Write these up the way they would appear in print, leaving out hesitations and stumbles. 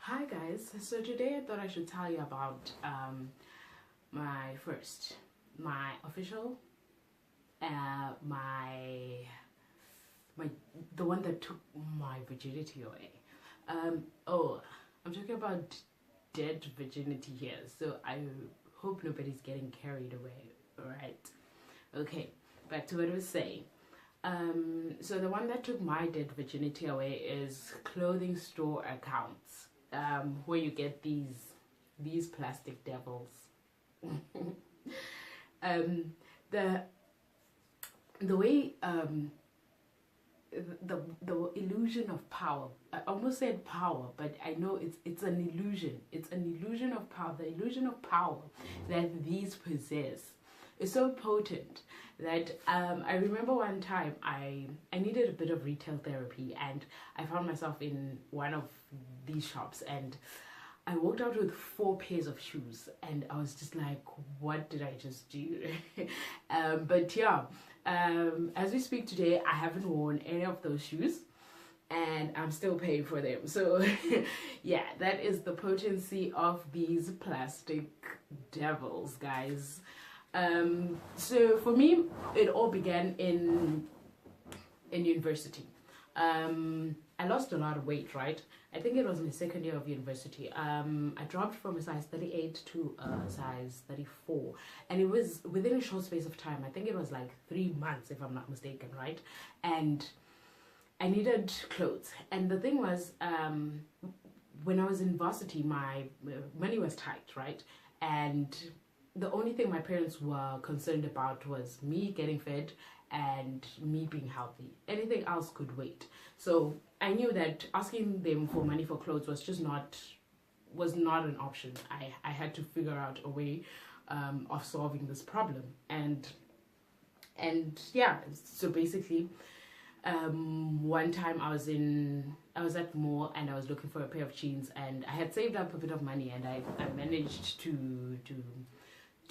Hi guys, so today I thought I should tell you about my official, my my the one that took my virginity away. Oh, I'm talking about dead virginity here, so I hope nobody's getting carried away. All right, okay, back to what I was saying. So the one that took my dead virginity away is clothing store accounts, where you get these plastic devils. um, the the way the illusion of power. I almost said power, but I know it's an illusion. It's an illusion of power. The illusion of power that these possess is so potent that I remember one time I needed a bit of retail therapy, and I found myself in one of these shops, and I walked out with 4 pairs of shoes, and I was just like, what did I just do? But yeah, as we speak today, I haven't worn any of those shoes, and I'm still paying for them. So yeah, that is the potency of these plastic devils, guys. So for me, it all began in university. I lost a lot of weight, right? I think it was my second year of university. I dropped from a size 38 to a size 34, and it was within a short space of time. I think it was like 3 months, if I'm not mistaken, right? And I needed clothes, and the thing was, when I was in varsity, my money was tight, right? And the only thing my parents were concerned about was me getting fed and me being healthy. Anything else could wait. So I knew that asking them for money for clothes was not an option. I had to figure out a way of solving this problem. And yeah, so basically, one time I was at the mall, and I was looking for a pair of jeans, and I had saved up a bit of money, and I managed to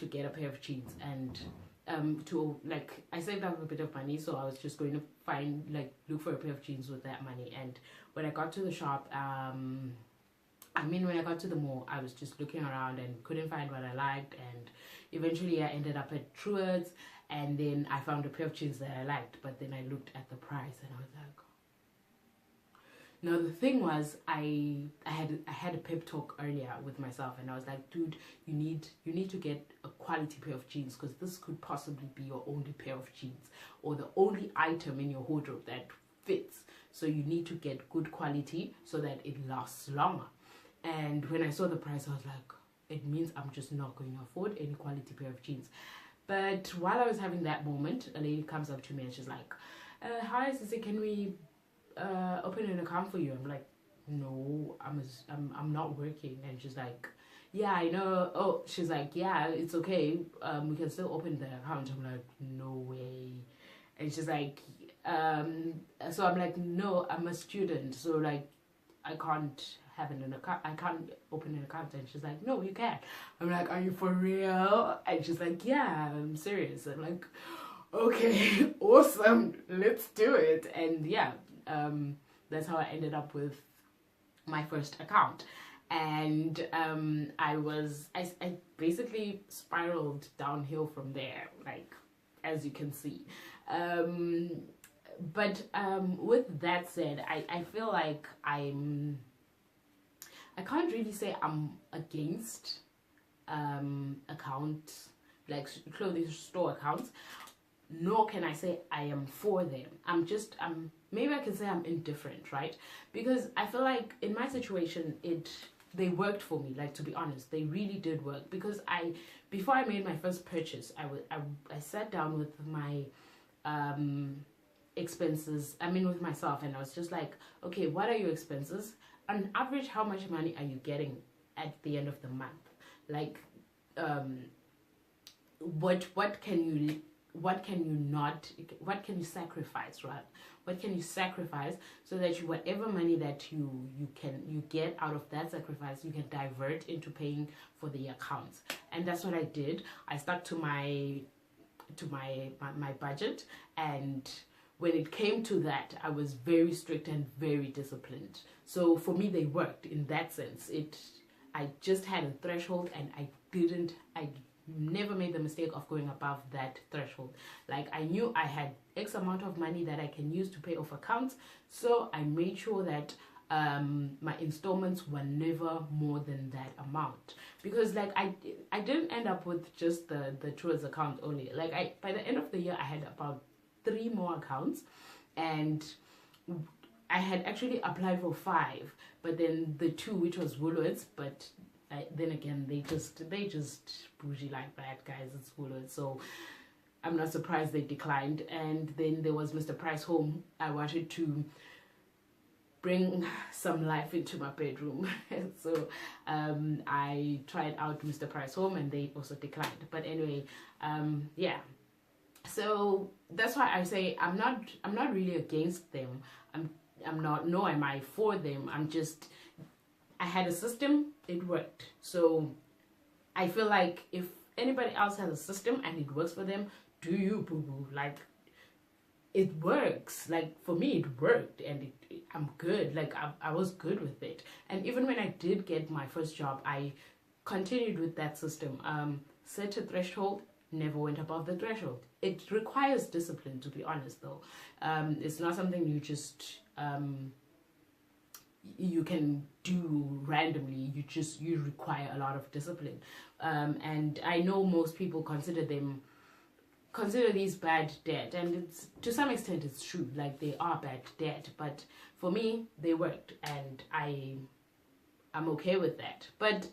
get a pair of jeans, and I saved up a bit of money, so I was just going to look for a pair of jeans with that money. And when I got to the shop, when I got to the mall, I was just looking around and couldn't find what I liked, and eventually I ended up at Truworths, and then I found a pair of jeans that I liked, but then I looked at the price and I was like, now the thing was, I had a pep talk earlier with myself, and I was like, dude, you need to get a quality pair of jeans, because this could possibly be your only pair of jeans, or the only item in your wardrobe that fits. So you need to get good quality so that it lasts longer. And when I saw the price, I was like, it means I'm just not going to afford any quality pair of jeans. But while I was having that moment, a lady comes up to me and she's like, hi Sissy, can we open an account for you? I'm like, no, I'm not working. And she's like, yeah, I know. Oh, she's like, yeah, it's okay, we can still open the account. I'm like, no way. And she's like, so I'm like, no, I'm a student, so like I can't have an account, I can't open an account. And she's like, no, you can. I'm like, are you for real? And she's like, yeah, I'm serious. I'm like, okay, awesome, let's do it. And yeah, that's how I ended up with my first account. And I basically spiraled downhill from there, like, as you can see. But with that said, I feel like I can't really say I'm against accounts, like clothing store accounts, nor can I say I am for them. Maybe I can say I'm indifferent, right? Because I feel like in my situation, they worked for me. Like, to be honest, they really did work, because before I made my first purchase, I sat down with my expenses, with myself, and I was just like, okay, what are your expenses? On average, how much money are you getting at the end of the month? Like, what can you sacrifice, right? What can you sacrifice so that whatever money that you get out of that sacrifice, you can divert into paying for the accounts. And that's what I did. I stuck to my budget, and when it came to that, I was very strict and very disciplined. So for me, they worked in that sense. I just had a threshold, and I never made the mistake of going above that threshold. Like, I knew I had X amount of money that I can use to pay off accounts, so I made sure that my installments were never more than that amount, because like I didn't end up with just the Truworths account only. Like, by the end of the year, I had about 3 more accounts, and I had actually applied for 5, but then the 2, which was Woolworths, but then again, they just bougie like that, guys. It's Woolworths, so I'm not surprised they declined. And then there was Mr. Price Home. I wanted to bring some life into my bedroom, so I tried out Mr. Price Home, and they also declined. But anyway, yeah. So that's why I say I'm not really against them. I'm not, nor am I for them. I had a system, it worked. So I feel like if anybody else has a system and it works for them, do you, boo-boo? Like, it works. Like, for me, it worked, and I'm good. Like, I was good with it. And even when I did get my first job, I continued with that system. Set a threshold, never went above the threshold. It requires discipline, to be honest, though. It's not something you just you can do randomly. You require a lot of discipline, and I know most people consider these bad debt, and it's, to some extent, it's true. Like, they are bad debt, but for me, they worked, and I'm okay with that. But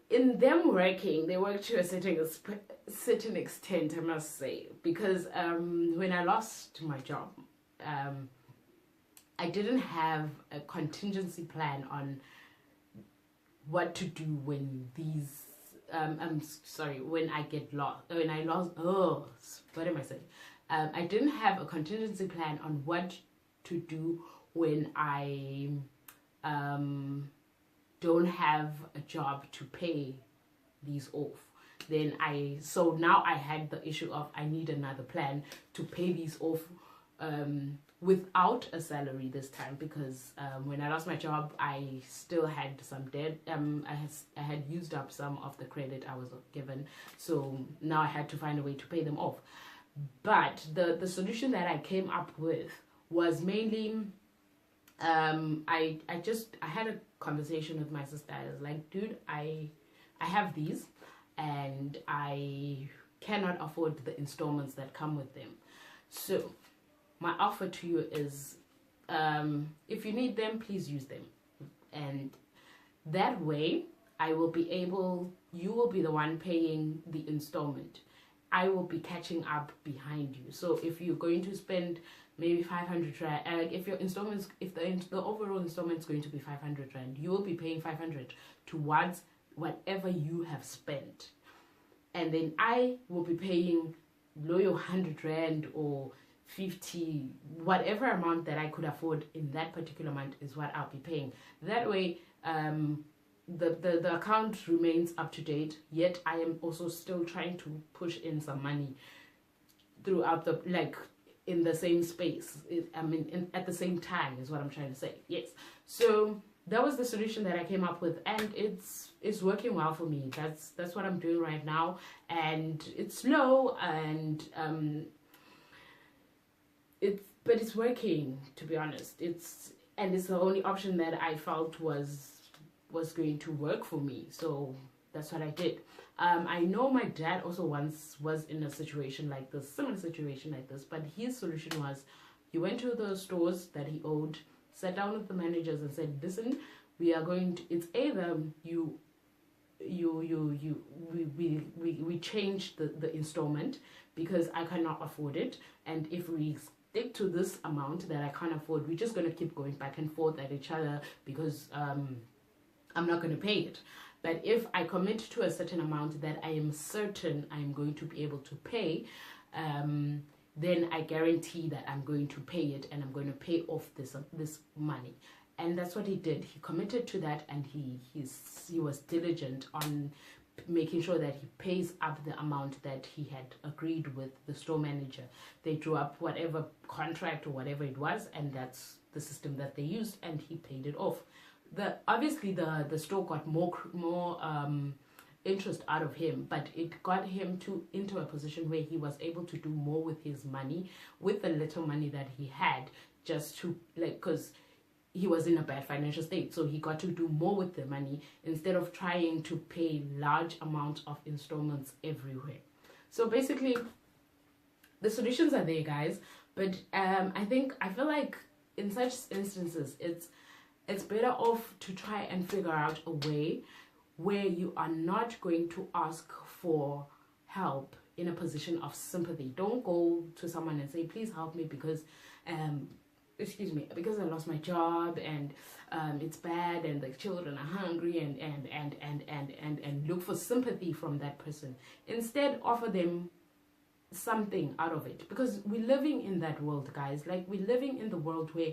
in them working, they worked to a certain extent, I must say, because when I lost my job, I didn't have a contingency plan on what to do when these when I get lost, what am I saying? I didn't have a contingency plan on what to do when I don't have a job to pay these off. So now I had the issue of, I need another plan to pay these off without a salary this time, because when I lost my job, I still had some debt. I had used up some of the credit I was given, so now I had to find a way to pay them off. But the solution that I came up with was mainly I had a conversation with my sister. I was like, dude, I have these, and I cannot afford the installments that come with them. So my offer to you is, if you need them, please use them. And that way, you will be the one paying the installment. I will be catching up behind you. So if you're going to spend maybe 500 rand, if your installments, if the overall installment is going to be 500 rand, you will be paying 500 towards whatever you have spent. And then I will be paying loyal 100 rand or 50, whatever amount that I could afford in that particular month is what I'll be paying. That way, the account remains up to date, yet I am also still trying to push in some money throughout in the same space. At the same time is what I'm trying to say. Yes. So that was the solution that I came up with, and it's working well for me. That's what I'm doing right now, and it's slow, and it's working, to be honest. It's the only option that I felt was going to work for me, so that's what I did. I know my dad also once was in a situation like this, similar situation like this, but his solution was, he went to the stores that he owed, sat down with the managers and said, listen, we are going to, it's either we change the installment because I cannot afford it, and if we stick to this amount that I can't afford, we're just going to keep going back and forth at each other because I'm not going to pay it. But if I commit to a certain amount that I am certain I'm going to be able to pay, then I guarantee that I'm going to pay it, and I'm going to pay off this money. And that's what he did. He committed to that, and he was diligent on making sure that he pays up the amount that he had agreed with the store manager. They drew up whatever contract or whatever it was, and that's the system that they used, and he paid it off. Obviously the store got more interest out of him, but it got him into a position where he was able to do more with his money, with the little money that he had, just to, like, because he was in a bad financial state, so he got to do more with the money instead of trying to pay large amounts of installments everywhere. So basically, the solutions are there, guys, but I feel like in such instances, it's better off to try and figure out a way where you are not going to ask for help in a position of sympathy. Don't go to someone and say, please help me because because I lost my job and it's bad and the children are hungry, and look for sympathy from that person. Instead, offer them something out of it, because we're living in that world, guys. Like, we're living in the world where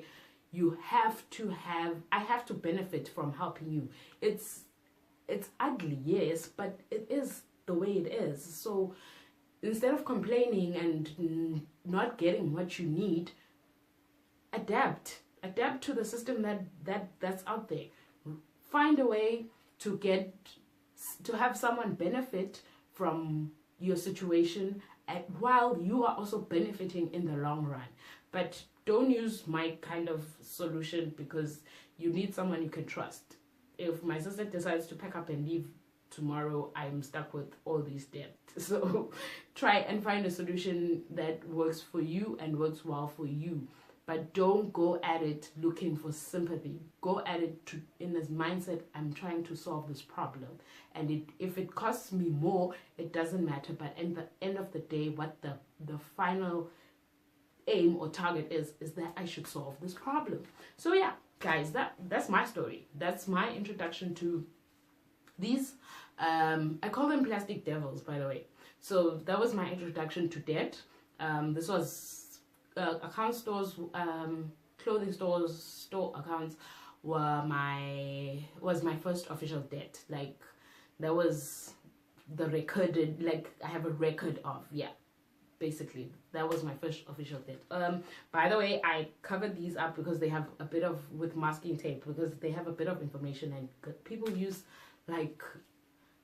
I have to benefit from helping you. It's ugly, yes, but it is the way it is. So instead of complaining and not getting what you need, adapt to the system that's out there. Find a way to have someone benefit from your situation, while you are also benefiting in the long run. But don't use my kind of solution, because you need someone you can trust. If my sister decides to pack up and leave tomorrow, I'm stuck with all these debts. So try and find a solution that works for you and works well for you. But don't go at it looking for sympathy. Go at it in this mindset, I'm trying to solve this problem. And if it costs me more, it doesn't matter. But at the end of the day, what the final aim or target is that I should solve this problem. So yeah, guys, that's my story. That's my introduction to these. I call them plastic devils, by the way. So that was my introduction to debt. This was account stores, clothing stores, store accounts was my first official debt. Like, that was the recorded, like, I have a record of, yeah, basically that was my first official debt. By the way, I covered these up because they have a bit of, with masking tape, because they have a bit of information, and people use like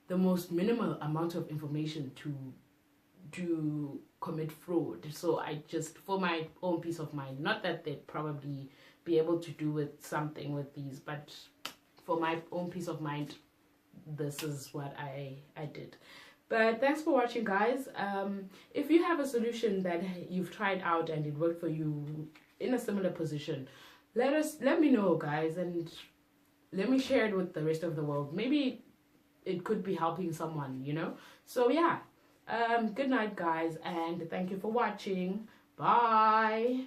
the most minimal amount of information to commit fraud. So I just, for my own peace of mind, not that they'd probably be able to do with something with these, but for my own peace of mind, this is what I did. But thanks for watching, guys. If you have a solution that you've tried out and it worked for you in a similar position, let me know, guys, and let me share it with the rest of the world. Maybe it could be helping someone, you know. So yeah, good night, guys, and thank you for watching. Bye.